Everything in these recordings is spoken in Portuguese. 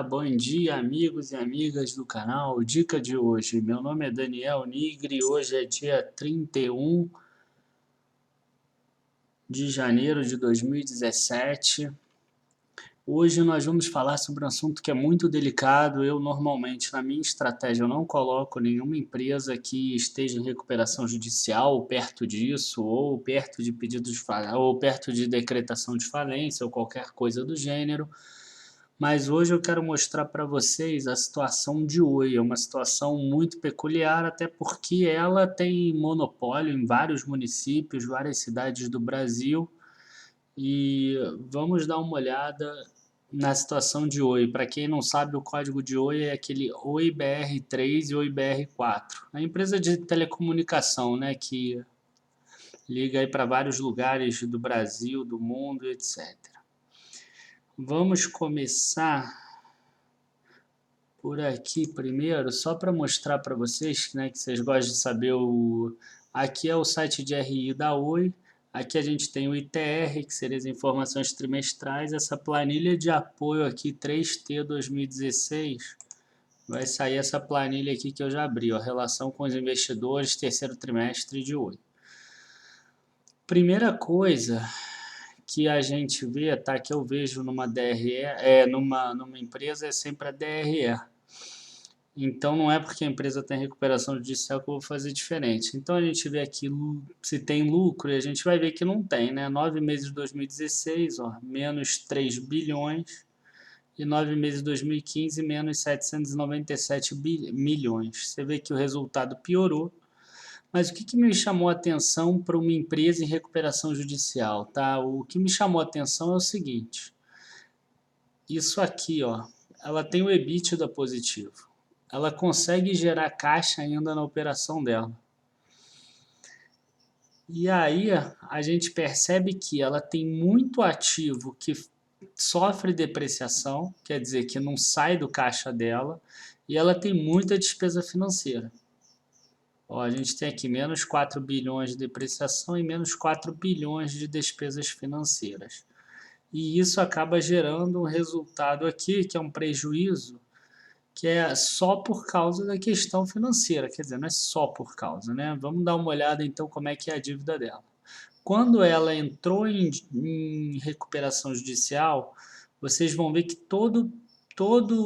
bom dia amigos e amigas do canal Dica de hoje. Meu nome é Daniel Nigri, hoje é dia 31 de janeiro de 2017. Hoje nós vamos falar sobre um assunto que é muito delicado. Eu normalmente na minha estratégia eu não coloco nenhuma empresa que esteja em recuperação judicial ou perto disso, ou perto de pedido de ou perto de decretação de falência ou qualquer coisa do gênero. Mas hoje eu quero mostrar para vocês a situação de Oi. É uma situação muito peculiar, até porque ela tem monopólio em vários municípios, várias cidades do Brasil. E vamos dar uma olhada na situação de Oi. Para quem não sabe, o código de Oi é aquele Oi BR3 e Oi BR4. É a empresa de telecomunicação, né, que liga aí para vários lugares do Brasil, do mundo, etc. Vamos começar por aqui primeiro, só para mostrar para vocês, né, que vocês gostam de saber Aqui é o site de RI da Oi, aqui a gente tem o ITR, que seriam as informações trimestrais, essa planilha de apoio aqui, 3T 2016, vai sair essa planilha aqui que eu já abri, ó, relação com os investidores, terceiro trimestre de Oi. Primeira coisa que a gente vê, tá, que eu vejo numa DRE, numa empresa, é sempre a DRE. Então não é porque a empresa tem recuperação judicial que eu vou fazer diferente. Então a gente vê aqui se tem lucro e a gente vai ver que não tem, né? 9 meses de 2016, ó, menos 3 bilhões e 9 meses de 2015, menos 797 milhões. Você vê que o resultado piorou. Mas o que me chamou a atenção para uma empresa em recuperação judicial, tá? O que me chamou a atenção é o seguinte. Isso aqui, ó, ela tem o EBITDA positivo. Ela consegue gerar caixa ainda na operação dela. E aí a gente percebe que ela tem muito ativo que sofre depreciação, quer dizer que não sai do caixa dela, e ela tem muita despesa financeira. Ó, a gente tem aqui menos 4 bilhões de depreciação e menos 4 bilhões de despesas financeiras. E isso acaba gerando um resultado aqui que é um prejuízo que é só por causa da questão financeira, quer dizer, não é só por causa, né? Vamos dar uma olhada então como é que é a dívida dela. Quando ela entrou em recuperação judicial, vocês vão ver que todo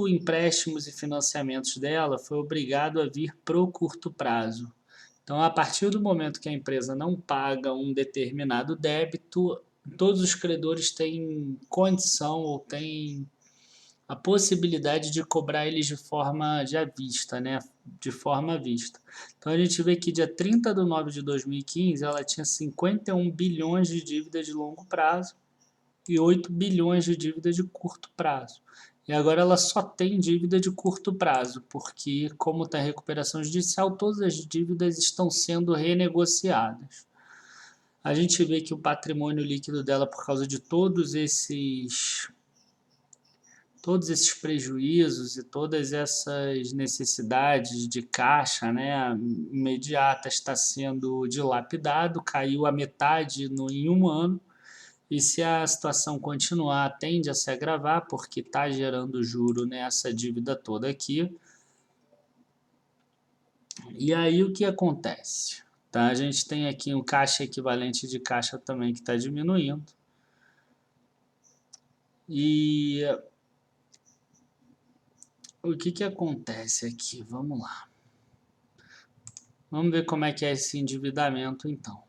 empréstimos e financiamentos dela foi obrigado a vir pro curto prazo. Então, a partir do momento que a empresa não paga um determinado débito, todos os credores têm condição ou têm a possibilidade de cobrar eles de forma à vista, né? De forma à vista. Então a gente vê que dia 30 de 9 de 2015 ela tinha 51 bilhões de dívida de longo prazo e 8 bilhões de dívida de curto prazo. E agora ela só tem dívida de curto prazo, porque como está em recuperação judicial, todas as dívidas estão sendo renegociadas. A gente vê que o patrimônio líquido dela, por causa de todos esses prejuízos e todas essas necessidades de caixa, né, imediata, está sendo dilapidado, caiu a metade em um ano, e se a situação continuar, tende a se agravar, porque está gerando juro nessa dívida toda aqui. E aí o que acontece? Tá? A gente tem aqui um caixa equivalente de caixa também que está diminuindo. E o que acontece aqui? Vamos lá. Vamos ver como é que é esse endividamento, então.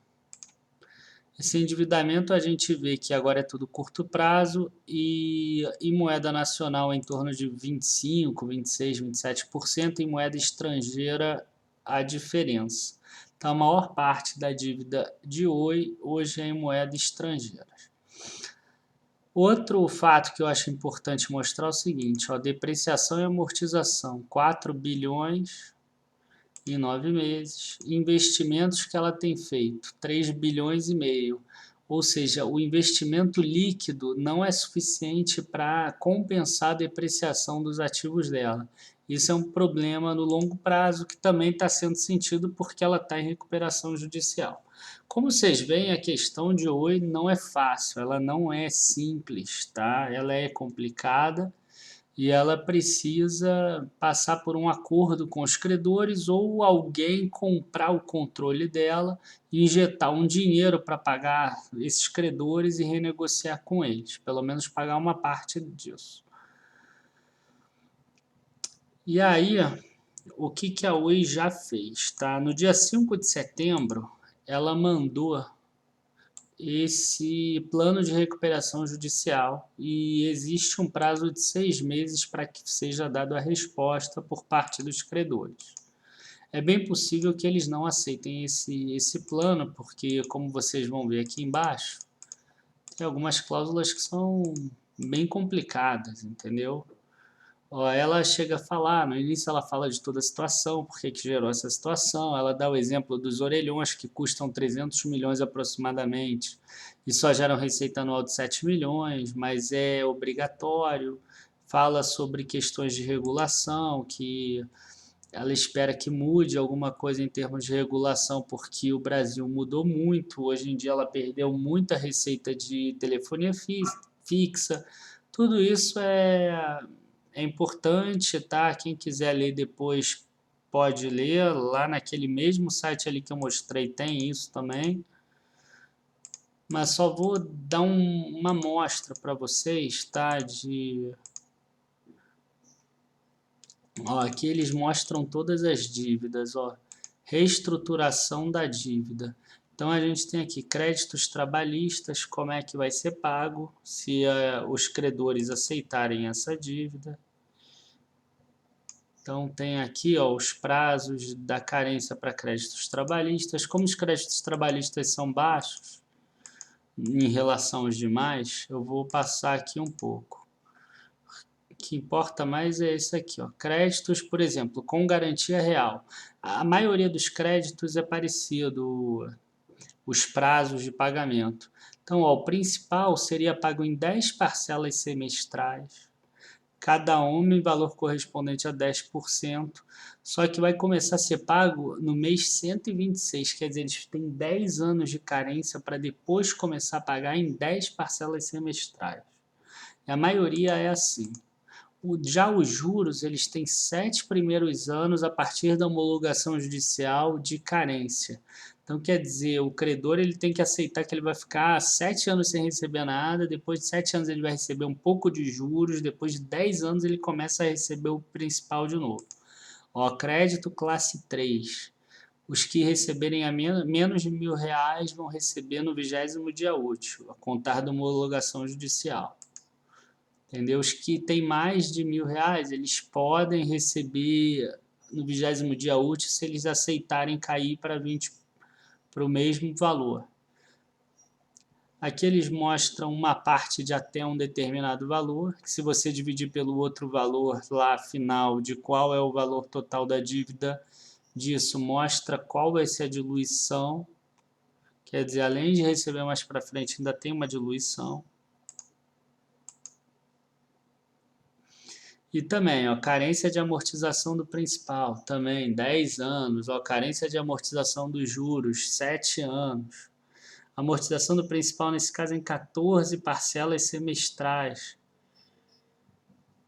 Esse endividamento a gente vê que agora é tudo curto prazo e em moeda nacional em torno de 25%, 26%, 27%, em moeda estrangeira a diferença. Então a maior parte da dívida de Oi hoje é em moeda estrangeira. Outro fato que eu acho importante mostrar é o seguinte, ó, depreciação e amortização, 4 bilhões em 9 meses, investimentos que ela tem feito, 3 bilhões e meio, ou seja, o investimento líquido não é suficiente para compensar a depreciação dos ativos dela. Isso é um problema no longo prazo que também está sendo sentido porque ela está em recuperação judicial. Como vocês veem, a questão de Oi não é fácil, ela não é simples, tá? Ela é complicada e ela precisa passar por um acordo com os credores ou alguém comprar o controle dela e injetar um dinheiro para pagar esses credores e renegociar com eles, pelo menos pagar uma parte disso. E aí, o que a Oi já fez? Tá? No dia 5 de setembro, ela mandou esse plano de recuperação judicial e existe um prazo de 6 meses para que seja dada a resposta por parte dos credores. É bem possível que eles não aceitem esse plano, porque, como vocês vão ver aqui embaixo, tem algumas cláusulas que são bem complicadas, entendeu? Ela chega a falar, no início ela fala de toda a situação, por que gerou essa situação, ela dá o exemplo dos orelhões que custam 300 milhões aproximadamente e só geram receita anual de 7 milhões, mas é obrigatório, fala sobre questões de regulação, que ela espera que mude alguma coisa em termos de regulação, porque o Brasil mudou muito, hoje em dia ela perdeu muita receita de telefonia fixa, tudo isso é importante, tá? Quem quiser ler depois pode ler. Lá naquele mesmo site ali que eu mostrei tem isso também. Mas só vou dar uma amostra para vocês, tá? Ó, aqui eles mostram todas as dívidas, ó. Reestruturação da dívida. Então a gente tem aqui créditos trabalhistas, como é que vai ser pago, se os credores aceitarem essa dívida. Então tem aqui ó, os prazos da carência para créditos trabalhistas. Como os créditos trabalhistas são baixos em relação aos demais, eu vou passar aqui um pouco. O que importa mais é esse aqui, ó. Créditos, por exemplo, com garantia real. A maioria dos créditos é parecido, os prazos de pagamento. Então, ó, o principal seria pago em 10 parcelas semestrais, cada uma em valor correspondente a 10%, só que vai começar a ser pago no mês 126, quer dizer, eles têm 10 anos de carência para depois começar a pagar em 10 parcelas semestrais. E a maioria é assim. Já os juros, eles têm 7 primeiros anos a partir da homologação judicial de carência. Então, quer dizer, o credor ele tem que aceitar que ele vai ficar 7 anos sem receber nada, depois de 7 anos ele vai receber um pouco de juros, depois de 10 anos ele começa a receber o principal de novo. Ó, crédito classe 3. Os que receberem a menos de R$ 1.000 vão receber no 20º dia útil, a contar da homologação judicial. Entendeu? Os que têm mais de R$ 1.000, eles podem receber no 20º dia útil se eles aceitarem cair para o mesmo valor. Aqui eles mostram uma parte de até um determinado valor, que se você dividir pelo outro valor lá final de qual é o valor total da dívida disso, mostra qual vai ser a diluição. Quer dizer, além de receber mais para frente, ainda tem uma diluição. E também, ó, carência de amortização do principal, também 10 anos, ó, carência de amortização dos juros, 7 anos. Amortização do principal, nesse caso, em 14 parcelas semestrais.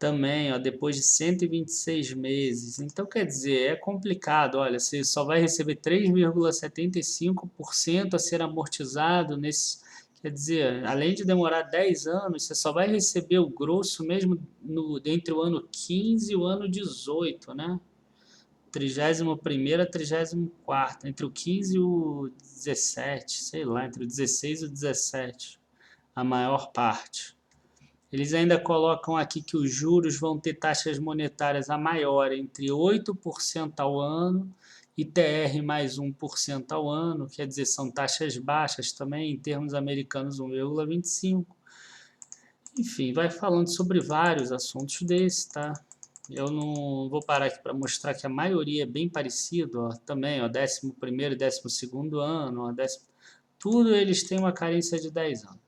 Também, ó, depois de 126 meses. Então, quer dizer, é complicado. Olha, você só vai receber 3,75% a ser amortizado nesse. Quer dizer, além de demorar 10 anos, você só vai receber o grosso mesmo entre o ano 15 e o ano 18, né? 31ª a 34ª, entre o 15 e o 17, sei lá, entre o 16 e o 17, a maior parte. Eles ainda colocam aqui que os juros vão ter taxas monetárias a maior, entre 8% ao ano e TR mais 1% ao ano, quer dizer, são taxas baixas também, em termos americanos 1,25%. Enfim, vai falando sobre vários assuntos desses, tá? Eu não vou parar aqui para mostrar que a maioria é bem parecido, ó, também, ó, 11º e 12º ano, ó, tudo eles têm uma carência de 10 anos.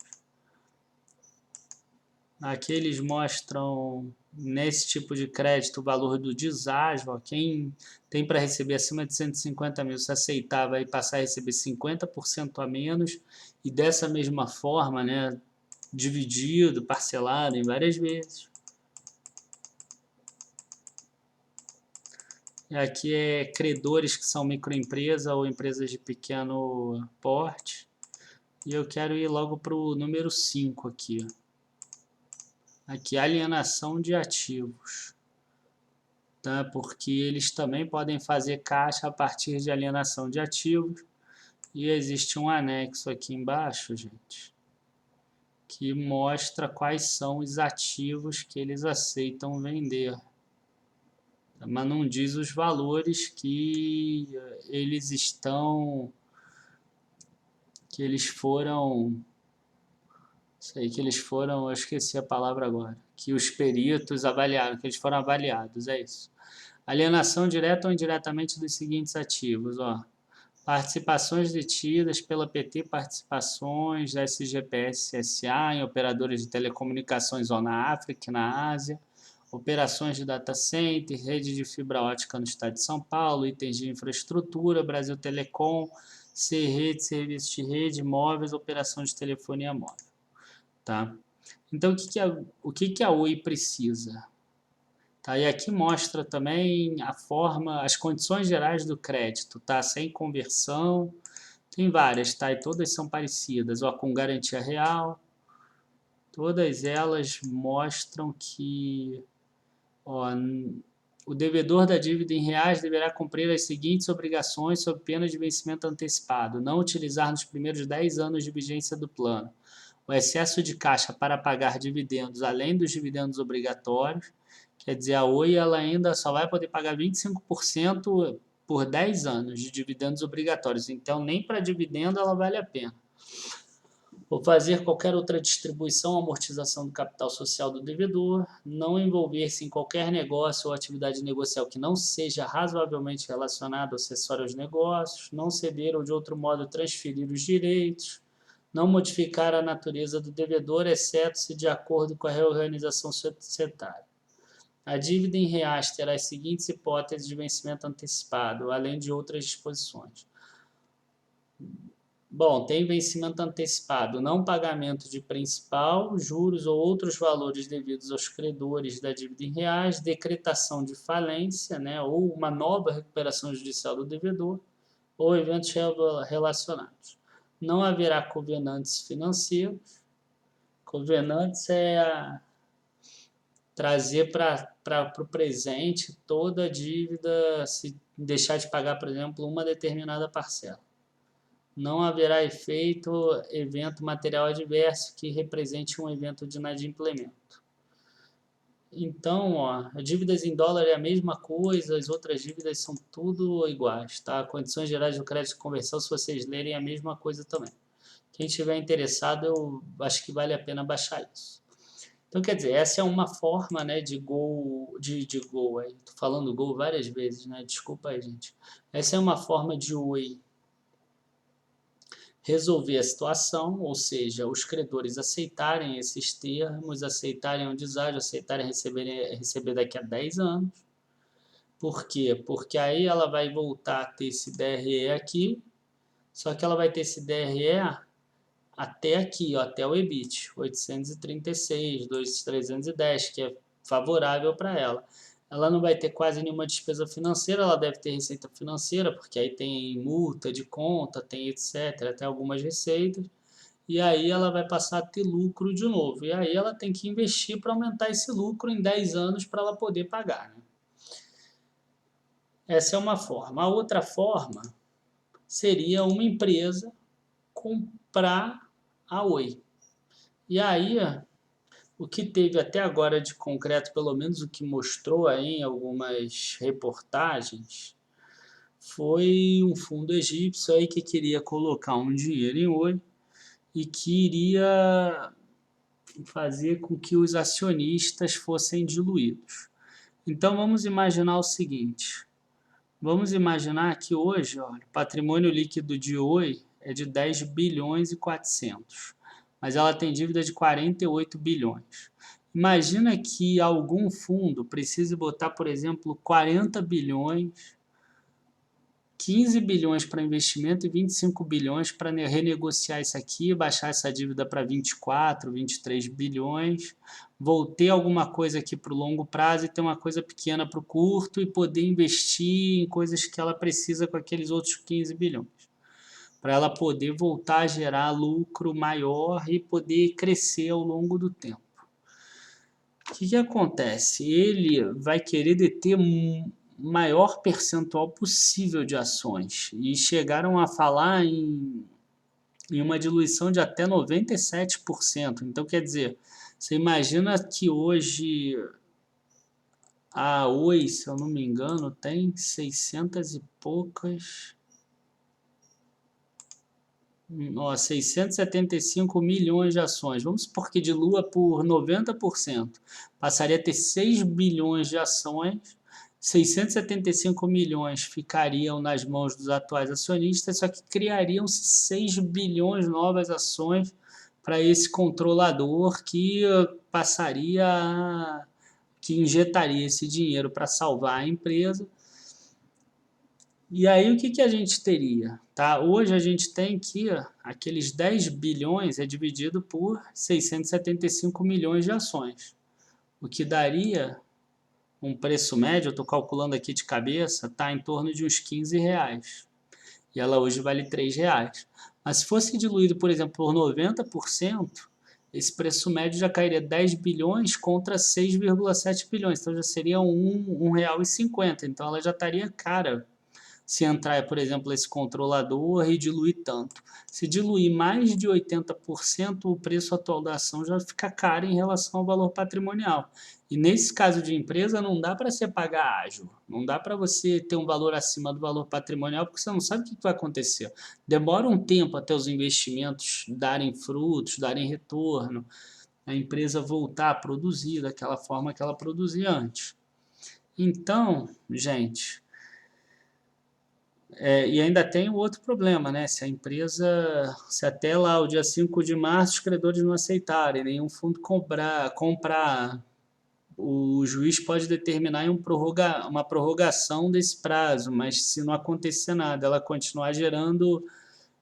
Aqui eles mostram, nesse tipo de crédito, o valor do deságio. Ó, quem tem para receber acima de 150 mil, se aceitar, vai passar a receber 50% a menos. E dessa mesma forma, né, dividido, parcelado em várias vezes. Aqui é credores que são microempresa ou empresas de pequeno porte. E eu quero ir logo para o número 5 aqui. Aqui, alienação de ativos. Tá? Porque eles também podem fazer caixa a partir de alienação de ativos. E existe um anexo aqui embaixo, gente, que mostra quais são os ativos que eles aceitam vender. Mas não diz os valores que eles estão, que eles foram, sei que eles foram, eu esqueci a palavra agora, que os peritos avaliaram, que eles foram avaliados, é isso. Alienação direta ou indiretamente dos seguintes ativos, ó. Participações detidas pela PT Participações da SGPS SA em operadoras de telecomunicações Zona África e na Ásia, operações de data center, rede de fibra ótica no estado de São Paulo, itens de infraestrutura, Brasil Telecom, C-Rede, serviços de rede, móveis, operação de telefonia móvel. Tá? Então, o que a Oi precisa? Tá? E aqui mostra também a forma, as condições gerais do crédito, tá? Sem conversão, tem várias, tá? E todas são parecidas, ó, com garantia real. Todas elas mostram que, ó, o devedor da dívida em reais deverá cumprir as seguintes obrigações sob pena de vencimento antecipado: não utilizar nos primeiros 10 anos de vigência do plano o excesso de caixa para pagar dividendos além dos dividendos obrigatórios. Quer dizer, a Oi ela ainda só vai poder pagar 25% por 10 anos de dividendos obrigatórios. Então, nem para dividendo ela vale a pena. Ou fazer qualquer outra distribuição ou amortização do capital social do devedor, não envolver-se em qualquer negócio ou atividade negocial que não seja razoavelmente relacionado ou acessório aos negócios, não ceder ou de outro modo transferir os direitos, não modificar a natureza do devedor, exceto se de acordo com a reorganização societária. A dívida em reais terá as seguintes hipóteses de vencimento antecipado, além de outras disposições. Bom, tem vencimento antecipado, não pagamento de principal, juros ou outros valores devidos aos credores da dívida em reais, decretação de falência, né, ou uma nova recuperação judicial do devedor, ou eventos relacionados. Não haverá covenantes financeiros. Covenantes é trazer para o presente toda a dívida, se deixar de pagar, por exemplo, uma determinada parcela. Não haverá evento material adverso que represente um evento de inadimplemento. Então, ó, dívidas em dólar é a mesma coisa, as outras dívidas são tudo iguais, tá? Condições gerais do crédito de conversão, se vocês lerem, é a mesma coisa também. Quem estiver interessado, eu acho que vale a pena baixar isso. Então, quer dizer, essa é uma forma, né, de Go, aí, tô falando Go várias vezes, né, desculpa aí, gente. Essa é uma forma de Oi resolver a situação, ou seja, os credores aceitarem esses termos, aceitarem o deságio, aceitarem receber daqui a 10 anos. Por quê? Porque aí ela vai voltar a ter esse DRE aqui, só que ela vai ter esse DRE até aqui, ó, até o EBIT, 836, 2.310, que é favorável para ela. Ela não vai ter quase nenhuma despesa financeira, ela deve ter receita financeira, porque aí tem multa de conta, tem etc, até algumas receitas, e aí ela vai passar a ter lucro de novo. E aí ela tem que investir para aumentar esse lucro em 10 anos para ela poder pagar, né? Essa é uma forma. A outra forma seria uma empresa comprar a Oi. E aí, o que teve até agora de concreto, pelo menos o que mostrou aí em algumas reportagens, foi um fundo egípcio aí que queria colocar um dinheiro em Oi e que iria fazer com que os acionistas fossem diluídos. Então vamos imaginar o seguinte, vamos imaginar que hoje, olha, o patrimônio líquido de Oi é de 10 bilhões e 400, mas ela tem dívida de 48 bilhões. Imagina que algum fundo precise botar, por exemplo, 40 bilhões 15 bilhões para investimento e 25 bilhões para renegociar isso aqui, baixar essa dívida para 24, 23 bilhões, vou ter alguma coisa aqui para o longo prazo e ter uma coisa pequena para o curto e poder investir em coisas que ela precisa com aqueles outros 15 bilhões. Para ela poder voltar a gerar lucro maior e poder crescer ao longo do tempo. O que acontece? Ele vai querer deter maior percentual possível de ações e chegaram a falar em uma diluição de até 97%. Então, quer dizer, você imagina que hoje a Oi, se eu não me engano, tem 600 e poucas... 675 milhões de ações. Vamos supor que dilua por 90%. Passaria a ter 6 bilhões de ações. 675 milhões ficariam nas mãos dos atuais acionistas, só que criariam-se 6 bilhões de novas ações para esse controlador que que injetaria esse dinheiro para salvar a empresa. E aí o que a gente teria? Tá? Hoje a gente tem que aqueles 10 bilhões é dividido por 675 milhões de ações, o que daria um preço médio, eu estou calculando aqui de cabeça, está em torno de uns 15 reais. E ela hoje vale 3 reais. Mas se fosse diluído, por exemplo, por 90%, esse preço médio já cairia 10 bilhões contra 6,7 bilhões. Então já seria R$1,50. Então ela já estaria cara se entrar, por exemplo, esse controlador e diluir tanto. Se diluir mais de 80%, o preço atual da ação já fica caro em relação ao valor patrimonial. E nesse caso de empresa, não dá para você pagar ágil. Não dá para você ter um valor acima do valor patrimonial, porque você não sabe o que vai acontecer. Demora um tempo até os investimentos darem frutos, darem retorno, a empresa voltar a produzir daquela forma que ela produzia antes. Então, gente... e ainda tem o outro problema, né? Se a empresa, se até lá o dia 5 de março os credores não aceitarem, nenhum fundo comprar, o juiz pode determinar uma prorrogação desse prazo, mas se não acontecer nada, ela continuar gerando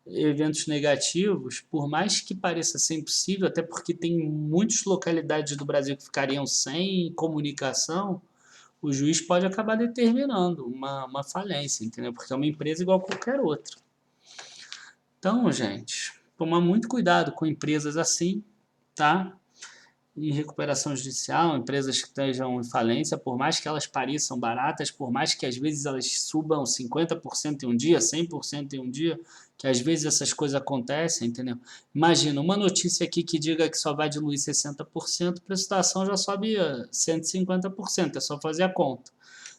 eventos negativos, por mais que pareça ser impossível, até porque tem muitas localidades do Brasil que ficariam sem comunicação, o juiz pode acabar determinando uma falência, entendeu? Porque é uma empresa igual a qualquer outra. Então, gente, tomar muito cuidado com empresas assim, tá? Em recuperação judicial, empresas que estejam em falência, por mais que elas pareçam baratas, por mais que às vezes elas subam 50% em um dia, 100% em um dia, que às vezes essas coisas acontecem, entendeu? Imagina, uma notícia aqui que diga que só vai diluir 60%, a preço da ação já sobe 150%, é só fazer a conta.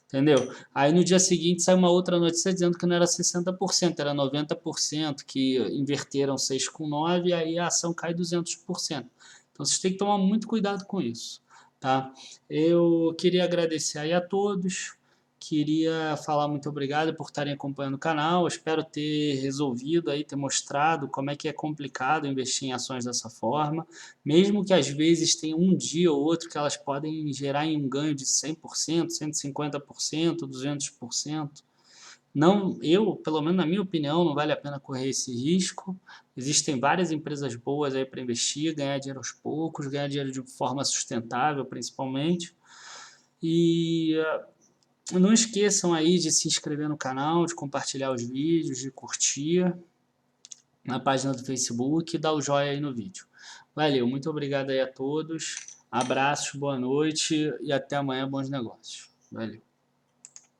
Entendeu? Aí no dia seguinte sai uma outra notícia dizendo que não era 60%, era 90%, que inverteram 6 com 9 e aí a ação cai 200%. Então vocês têm que tomar muito cuidado com isso, tá? Eu queria agradecer aí a todos, queria falar muito obrigado por estarem acompanhando o canal, espero ter resolvido aí, ter mostrado como é que é complicado investir em ações dessa forma, mesmo que às vezes tenha um dia ou outro que elas podem gerar em um ganho de 100%, 150%, 200%. Não, pelo menos na minha opinião, não vale a pena correr esse risco. Existem várias empresas boas aí para investir, ganhar dinheiro aos poucos, ganhar dinheiro de forma sustentável, principalmente. E não esqueçam aí de se inscrever no canal, de compartilhar os vídeos, de curtir na página do Facebook e dar o joinha aí no vídeo. Valeu, muito obrigado aí a todos. Abraços, boa noite e até amanhã, bons negócios. Valeu.